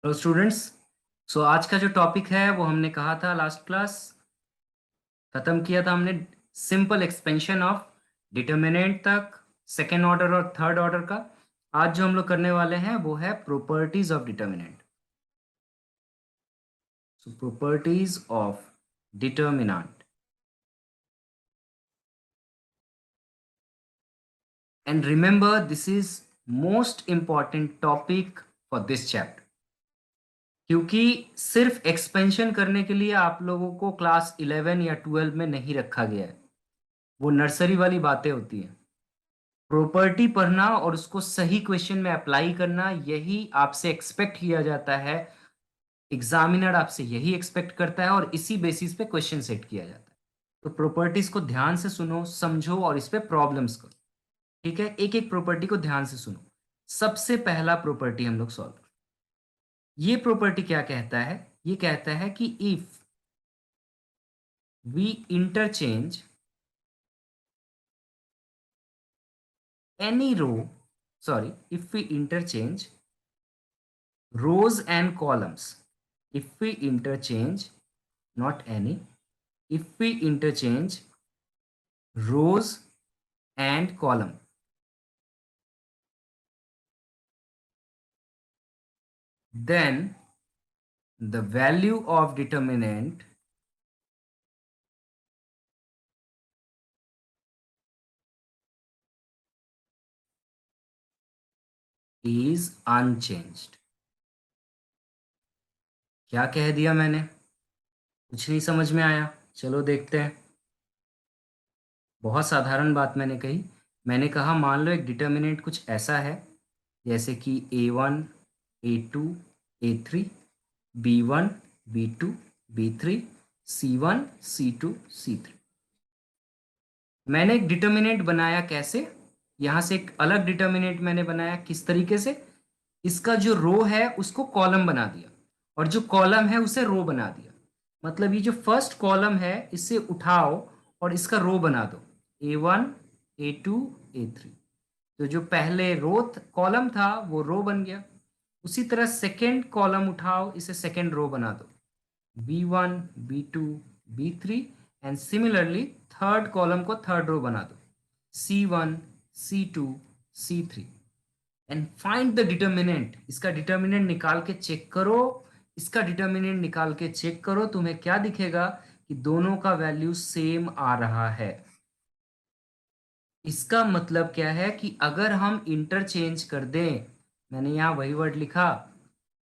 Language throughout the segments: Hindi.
Hello students. सो आज का जो टॉपिक है वो हमने कहा था लास्ट क्लास खत्म किया था हमने सिंपल एक्सपेंशन ऑफ डिटर्मिनेंट तक, सेकेंड ऑर्डर और थर्ड ऑर्डर का। आज जो हम लोग करने वाले हैं वो है properties of determinant. So properties of determinant and remember this is most important topic for this chapter, क्योंकि सिर्फ एक्सपेंशन करने के लिए आप लोगों को क्लास 11 या 12 में नहीं रखा गया है। वो नर्सरी वाली बातें होती हैं। प्रॉपर्टी पढ़ना और उसको सही क्वेश्चन में अप्लाई करना, यही आपसे एक्सपेक्ट किया जाता है। एग्जामिनर आपसे यही एक्सपेक्ट करता है और इसी बेसिस पे क्वेश्चन सेट किया जाता है। तो प्रॉपर्टीज को ध्यान से सुनो, समझो और इस पे प्रॉब्लम्स करो। ठीक है, एक एक प्रॉपर्टी को ध्यान से सुनो। सबसे पहला प्रॉपर्टी हम लोग सॉल्व। ये प्रॉपर्टी क्या कहता है? ये कहता है कि if we interchange any row, sorry, if we interchange rows and columns, if we interchange, not any, if we interchange rows and column, then the value of determinant is unchanged। क्या कह दिया मैंने? कुछ नहीं समझ में आया? चलो देखते हैं। बहुत साधारण बात मैंने कही। मैंने कहा मान लो एक डिटर्मिनेंट कुछ ऐसा है, जैसे कि A1, A2, A3, B1, B2, B3, C1, C2, C3। मैंने एक डिटर्मिनेंट बनाया कैसे? यहां से एक अलग डिटर्मिनेंट मैंने बनाया किस तरीके से? इसका जो रो है उसको कॉलम बना दिया और जो कॉलम है उसे रो बना दिया। मतलब ये जो फर्स्ट कॉलम है इसे उठाओ और इसका रो बना दो। A1, A2, A3। तो जो पहले रो कॉलम था वो रो बन गया। उसी तरह सेकेंड कॉलम उठाओ, इसे सेकेंड रो बना दो। B1, B2, B3 and similarly third column को थर्ड रो बना दो। C1, C2, C3 and find the determinant. इसका डिटर्मिनेंट निकाल के चेक करो। इसका डिटर्मिनेंट निकाल के चेक करो, तुम्हें क्या दिखेगा कि दोनों का वैल्यू सेम आ रहा है। इसका मतलब क्या है कि अगर हम इंटरचेंज कर दें, मैंने यहाँ वही वर्ड लिखा,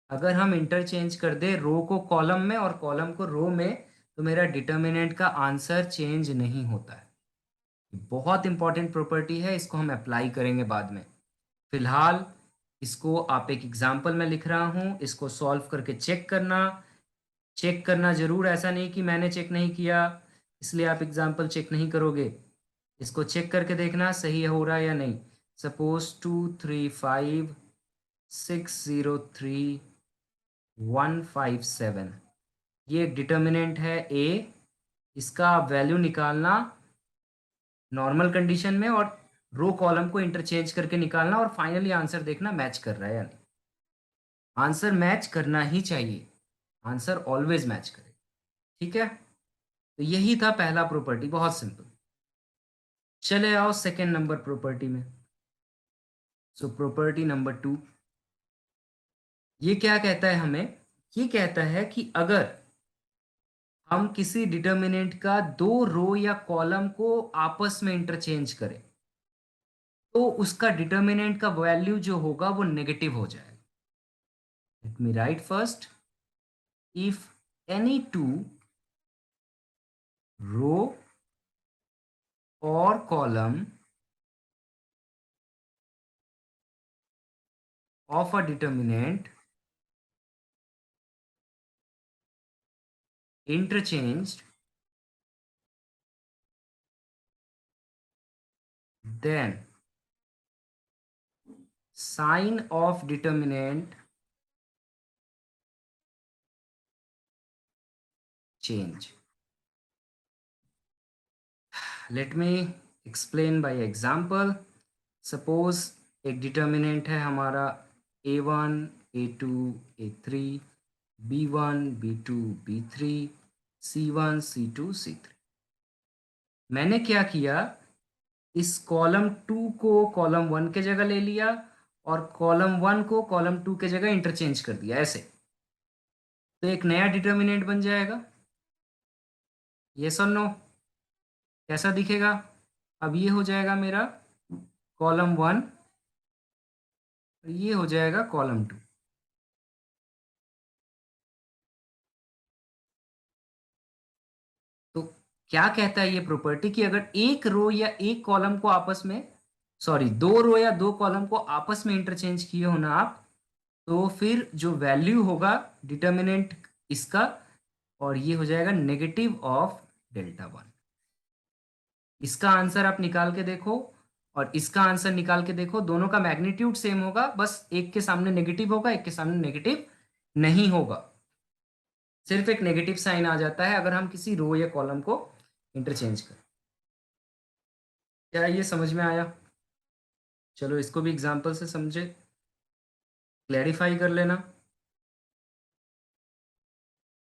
अगर हम इंटरचेंज कर दें रो को कॉलम में और कॉलम को रो में, तो मेरा डिटर्मिनेंट का आंसर चेंज नहीं होता है। बहुत इंपॉर्टेंट प्रॉपर्टी है, इसको हम अप्लाई करेंगे बाद में। फिलहाल इसको आप एक एग्जाम्पल में लिख रहा हूं, इसको सॉल्व करके चेक करना। चेक करना जरूर, ऐसा नहीं कि मैंने चेक नहीं किया इसलिए आप एग्जाम्पल चेक नहीं करोगे। इसको चेक करके देखना सही हो रहा है या नहीं। सपोज 235603157, ये एक डिटर्मिनेंट है ए। इसका वैल्यू निकालना नॉर्मल कंडीशन में और रो कॉलम को इंटरचेंज करके निकालना और फाइनली आंसर देखना मैच कर रहा है या नहीं। आंसर मैच करना ही चाहिए, आंसर ऑलवेज मैच करे। ठीक है, तो यही था पहला प्रॉपर्टी, बहुत सिंपल। चले आओ सेकेंड नंबर प्रॉपर्टी में। सो प्रॉपर्टी नंबर 2, ये क्या कहता है हमें? ये कहता है कि अगर हम किसी डिटर्मिनेंट का दो रो या कॉलम को आपस में इंटरचेंज करें, तो उसका डिटर्मिनेंट का वैल्यू जो होगा वो नेगेटिव हो जाएगा। Let me write first, if any two row और column of a determinant interchanged, then sign of determinant change। Let me explain by example। Suppose एक डिटर्मिनेंट है हमारा A1, A2, A3, B1, B2, B3, C1, C2, C3। मैंने क्या किया, इस कॉलम 2 को कॉलम 1 के जगह ले लिया और कॉलम 1 को कॉलम 2 के जगह इंटरचेंज कर दिया ऐसे। तो एक नया डिटर्मिनेंट बन जाएगा। यस और नो? कैसा दिखेगा? अब ये हो जाएगा मेरा कॉलम 1 और ये हो जाएगा कॉलम 2। तो क्या कहता है ये प्रॉपर्टी कि अगर एक रो या एक कॉलम को आपस में, सॉरी, दो रो या दो कॉलम को आपस में इंटरचेंज किए हो ना आप, तो फिर जो वैल्यू होगा डिटर्मिनेंट इसका, और ये हो जाएगा नेगेटिव ऑफ डेल्टा 1। इसका आंसर आप निकाल के देखो और इसका आंसर निकाल के देखो, दोनों का मैग्नीट्यूड सेम होगा, बस एक के सामने नेगेटिव होगा, एक के सामने नेगेटिव नहीं होगा। सिर्फ एक नेगेटिव साइन आ जाता है अगर हम किसी रो या कॉलम को इंटरचेंज करें। क्या ये समझ में आया? चलो इसको भी एग्जांपल से समझे, क्लैरिफाई कर लेना।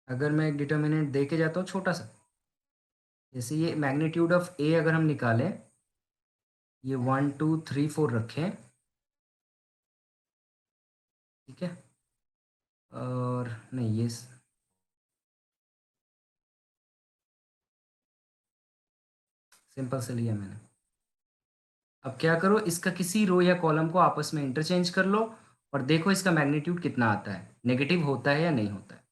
अगर मैं एक डिटर्मिनेंट दे के जाता हूँ छोटा सा, जैसे ये मैग्नीट्यूड ऑफ ए अगर हम निकालें, ये 1 2 3 4 रखें, ठीक है, और नहीं ये सिंपल से लिया मैंने। अब क्या करो, इसका किसी रो या कॉलम को आपस में इंटरचेंज कर लो और देखो इसका मैग्नीट्यूड कितना आता है, नेगेटिव होता है या नहीं होता है।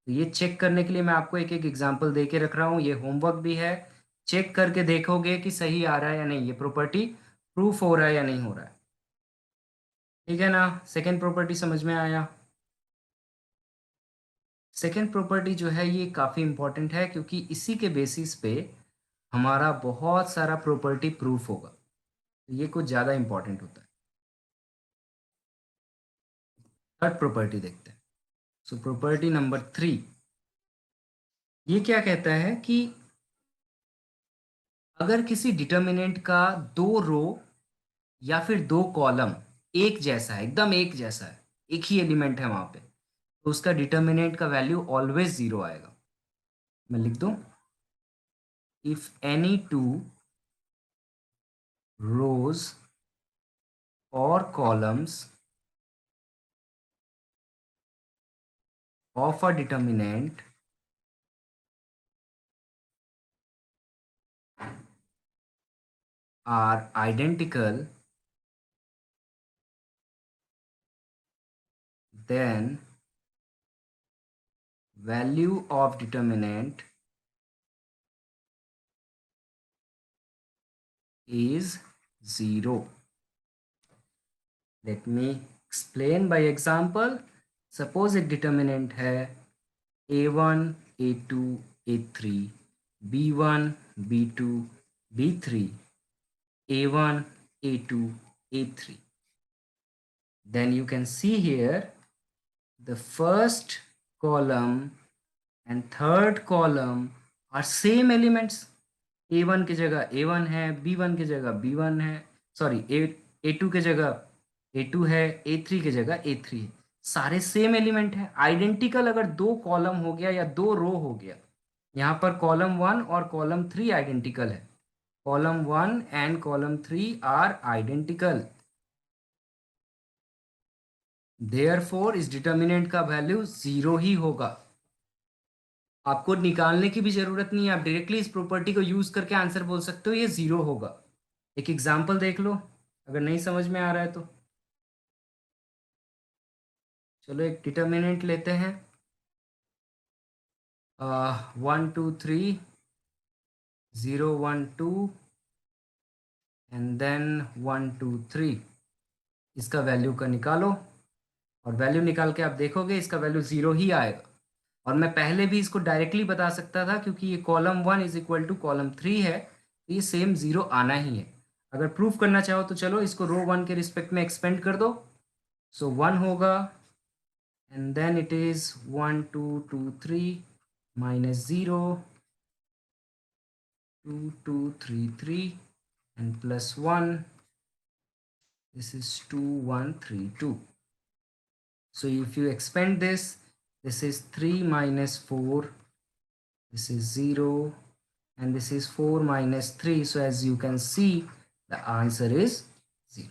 तो ये चेक करने के लिए मैं आपको एक एक एग्जांपल दे के रख रहा हूँ, ये होमवर्क भी है। चेक करके देखोगे कि सही आ रहा है या नहीं, ये प्रॉपर्टी प्रूफ हो रहा है या नहीं हो रहा है। ठीक है ना? सेकेंड प्रॉपर्टी समझ में आया? सेकेंड प्रॉपर्टी जो है ये काफ़ी इंपॉर्टेंट है क्योंकि इसी के बेसिस पे हमारा बहुत सारा प्रॉपर्टी प्रूफ होगा। तो ये कुछ ज़्यादा इंपॉर्टेंट होता है। थर्ड प्रॉपर्टी देखते हैं। सो प्रॉपर्टी नंबर 3, ये क्या कहता है कि अगर किसी डिटर्मिनेंट का दो रो या फिर दो कॉलम एक जैसा है, एकदम एक जैसा है, एक ही एलिमेंट है वहां पे, तो उसका डिटर्मिनेंट का वैल्यू ऑलवेज जीरो आएगा। मैं लिख दूं, इफ एनी टू रोज और columns of a determinant are identical, then value of determinant is 0. Let me explain by example. Suppose एक determinant है a1 a2 a3 b1 b2 b3 a1 a2 a3. Then you can see here the first column and third column are same elements. A1 की जगह A1 है, B1 की जगह B1 है, सॉरी A2 की जगह A2 है, A3 की जगह A3 है। सारे सेम एलिमेंट है, आइडेंटिकल। अगर दो कॉलम हो गया या दो रो हो गया, यहाँ पर कॉलम 1 और कॉलम 3 आइडेंटिकल है, column 1 and column 3 are identical, therefore इस डिटर्मिनेंट का वैल्यू जीरो ही होगा। आपको निकालने की भी जरूरत नहीं है, आप डायरेक्टली इस प्रॉपर्टी को यूज करके आंसर बोल सकते हो ये जीरो होगा। एक एग्जाम्पल देख लो अगर नहीं समझ में आ रहा है तो। चलो एक डिटर्मिनेंट लेते हैं, 1 2 3 0 1 2 एंड देन 1 2 3। इसका वैल्यू का निकालो और वैल्यू निकाल के आप देखोगे इसका वैल्यू जीरो ही आएगा। और मैं पहले भी इसको डायरेक्टली बता सकता था क्योंकि ये column 1 is equal to column 3 है, तो ये सेम जीरो आना ही है। अगर प्रूफ करना चाहो तो चलो इसको रो 1 के रिस्पेक्ट में एक्सपेंड कर दो। सो 1 होगा and then it is 1 2 2 3 minus 0 2 2 3 3 and plus 1, this is 2 1 3 2. So if you expand this, this is 3 minus 4, this is 0, and this is 4 minus 3. So as you can see, the answer is 0.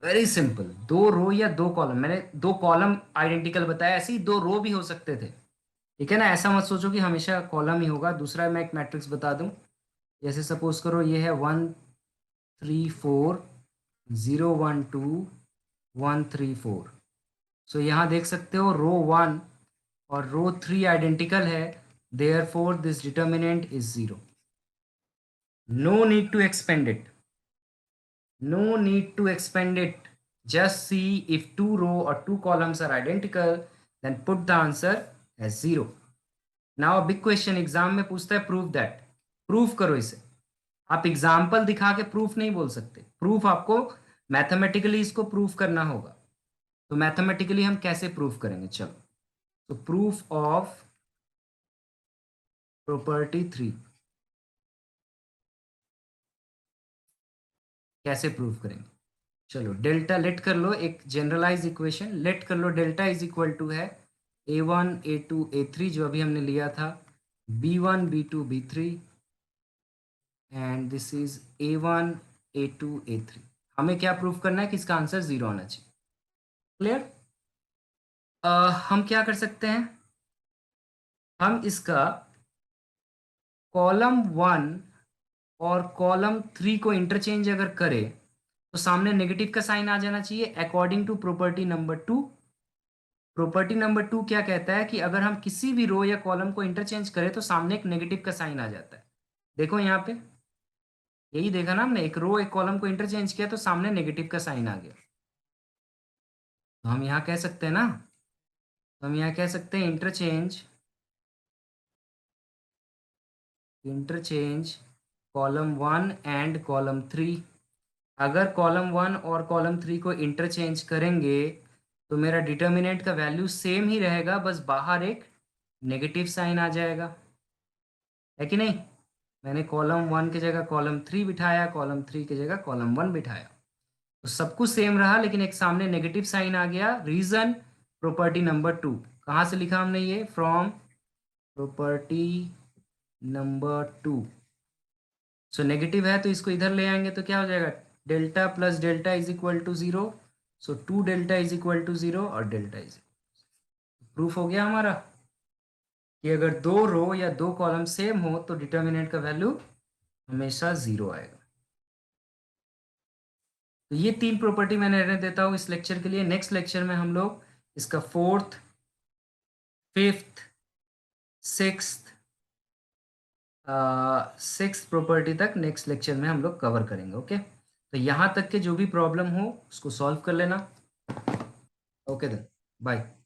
Very simple. दो रो या दो कॉलम, मैंने दो कॉलम आइडेंटिकल बताया, ऐसे ही दो रो भी हो सकते थे. ठीक है ना, ऐसा मत सोचो कि हमेशा कॉलम ही होगा. दूसरा मैं एक मैट्रिक्स बता दूं. जैसे सपोज करो ये है 1 3 4 0 1 2 1 3 4. सो यहाँ देख सकते हो रो 1 और रो 3 आइडेंटिकल है, therefore this determinant is 0. No need to expand it. No need to expand it. Just see if two row or two columns are identical, then put the answer as 0. Now a big question exam में पूछता है prove that. प्रूफ करो इसे. आप एग्जाम्पल दिखा के प्रूफ नहीं बोल सकते. प्रूफ आपको मैथमेटिकली इसको प्रूफ करना होगा. तो मैथमेटिकली हम कैसे प्रूफ करेंगे, चलो. तो प्रूफ ऑफ प्रॉपर्टी 3 कैसे प्रूफ करेंगे. चलो डेल्टा लेट कर लो, एक जनरलाइज इक्वेशन लेट कर लो. डेल्टा इज इक्वल टू है a1 a2 a3 जो अभी हमने लिया था, b1 b2 b3 and this is a1 a2 a3. हमें क्या प्रूफ करना है कि इसका आंसर 0 आना चाहिए. क्लियर. हम क्या कर सकते हैं, हम इसका कॉलम 1 और कॉलम 3 को इंटरचेंज अगर करें तो सामने नेगेटिव का साइन आ जाना चाहिए according to property number 2. Property number 2 क्या कहता है कि अगर हम किसी भी रो या कॉलम को इंटरचेंज करें तो सामने एक नेगेटिव का साइन आ जाता है. देखो यहाँ पे यही देखा ना हमने, एक रो एक कॉलम को इंटरचेंज किया तो सामने नेगेटिव का साइन आ गया. तो हम यहाँ कह सकते हैं ना, तो हम यहाँ कह सकते हैं इंटरचेंज कॉलम 1 एंड कॉलम 3. अगर कॉलम 1 और कॉलम 3 को इंटरचेंज करेंगे तो मेरा डिटर्मिनेंट का वैल्यू सेम ही रहेगा, बस बाहर एक नेगेटिव साइन आ जाएगा, है कि नहीं. मैंने कॉलम 1 की जगह कॉलम 3 बिठाया, कॉलम 3 की जगह कॉलम 1 बिठाया, तो सब कुछ सेम रहा लेकिन एक सामने नेगेटिव साइन आ गया. Reason property number 2. कहाँ से लिखा हमने ये, from property number 2. So negative है तो इसको इधर ले आएंगे तो क्या हो जाएगा, delta plus delta is equal to 0. So 2 delta is equal to 0 और डेल्टा इज. प्रूफ हो गया हमारा कि अगर दो रो या दो कॉलम सेम हो तो डिटर्मिनेंट का वैल्यू हमेशा 0 आएगा. तो ये तीन प्रॉपर्टी मैंने रहने देता हूँ इस लेक्चर के लिए. नेक्स्ट लेक्चर में हम लोग इसका 4th 5th 6th प्रॉपर्टी तक नेक्स्ट लेक्चर में हम लोग कवर करेंगे. ओके, तो यहाँ तक के जो भी प्रॉब्लम हो उसको सॉल्व कर लेना. Okay then, bye.